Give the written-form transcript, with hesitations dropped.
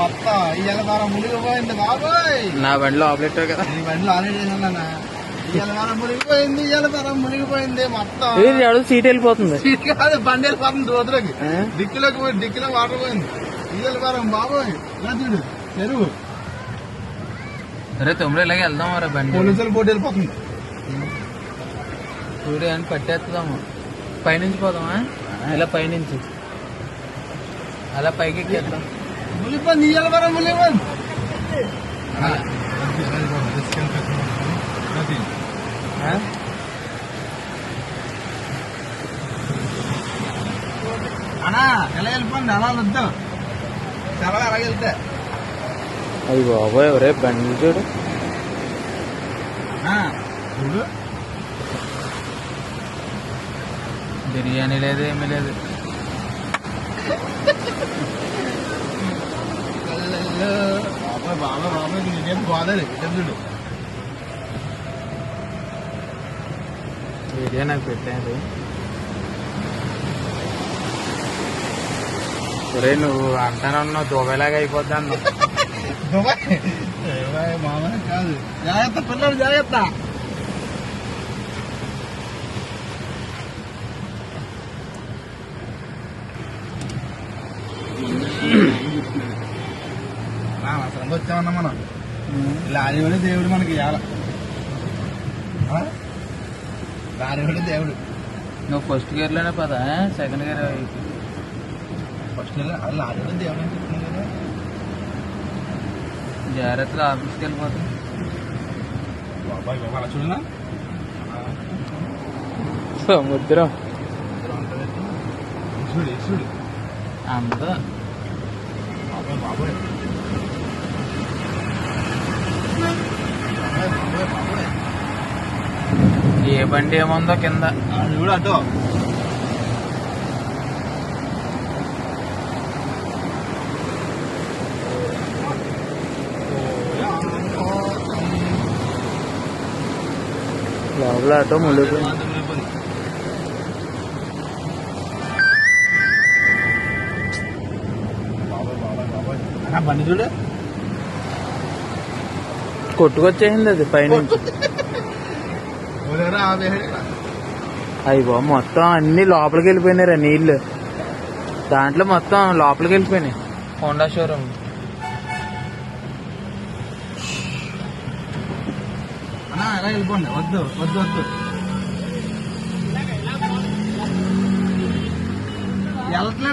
మొత్తం ఇవాళ వారం మునిగిపోయింది బాబోయ్. నా బండిలో ఆపరేటర్ కదా, నీ బండిలో ఆల్రెడీ చేశానన్నా. ఇవాళ వారం మునిగిపోయింది, ఇవాళ వారం మునిగిపోయింది మొత్తం. సీట్ వెళ్ళిపోతుంది. సీట్ కాదు, బండి వెళ్ళిపోతుంది రోజులకి. డిక్కీలోకి పోయి డిక్కీలో వాటర్ పోయింది. ఇవాళ వారం బాబోయ్ ఇలా చూడు చెరువు. అరే తొమ్మిది ఇలాగే వెళ్దాం రా బండి. పోలీసులు పోటీ వెళ్ళిపోతుంది. చూడు అని పట్టేస్తాము. పైనుంచి పోదామా? ఇలా పైనుంచి అలా పైకి ఎక్కేద్దాం. మునిగిపోయింది, ఇవాళ వారం మునిగిపోయింది. అన్నా ఎలా వెళ్ళిపోయింది, అలా వద్దాం చాలా అలాగే వెళ్తే. అయ్యి బాబోయ్ ఎవరే బండి చూడు. చూడు బిర్యానీ లేదు, ఏమీ లేదు. బాబాయ్ బాబాయ్ బాబాయ్ ఇదేం గోదావరి చూడు. వీడియో నాకు పెట్టాను. ఒరే నువ్వు అంటానే ఉన్నావు దుబాయ్లాగా అయిపోద్ది అన్నావు. దుబాయ్ మామూలు కాదు. జాగ్రత్త పిల్లలు, జాగ్రత్త. అసలు వచ్చామన్నా మనం. లారీవాడే దేవుడు మనకి ఇవాళ. లారీవాడే దేవుడు. నువ్వు ఫస్ట్ గేర్లోనే పదా, సెకండ్ గేర్ ఫస్ట్ లారీవాడే దేవుడు అని చెప్తున్నాను కదా. జాగ్రత్తగా ఆఫీస్కి వెళ్ళిపోతాం. బాబాయ్ బాబా అలా చూడనా సముద్రం చూడు చూడు అంతా. బాబాయ్ బాబాయ్ ఏ బండి ఏముందో కింద చూడు అటో. లోపల ఆటో మునిగిపోయింది. బండి చూడు కొట్టుకొచ్చేసింది అది పైనుంచి. అయ్యి బాబు మొత్తం అన్ని లోపలికి వెళ్ళిపోయినారా నీళ్లు. దాంట్లో మొత్తం లోపలికి వెళ్ళిపోయినాయి. Honda showroom. అన్నా ఎలా వెళ్ళిపోండి. వద్దు వద్దు వద్దు. వెళ్ళట్లేదు.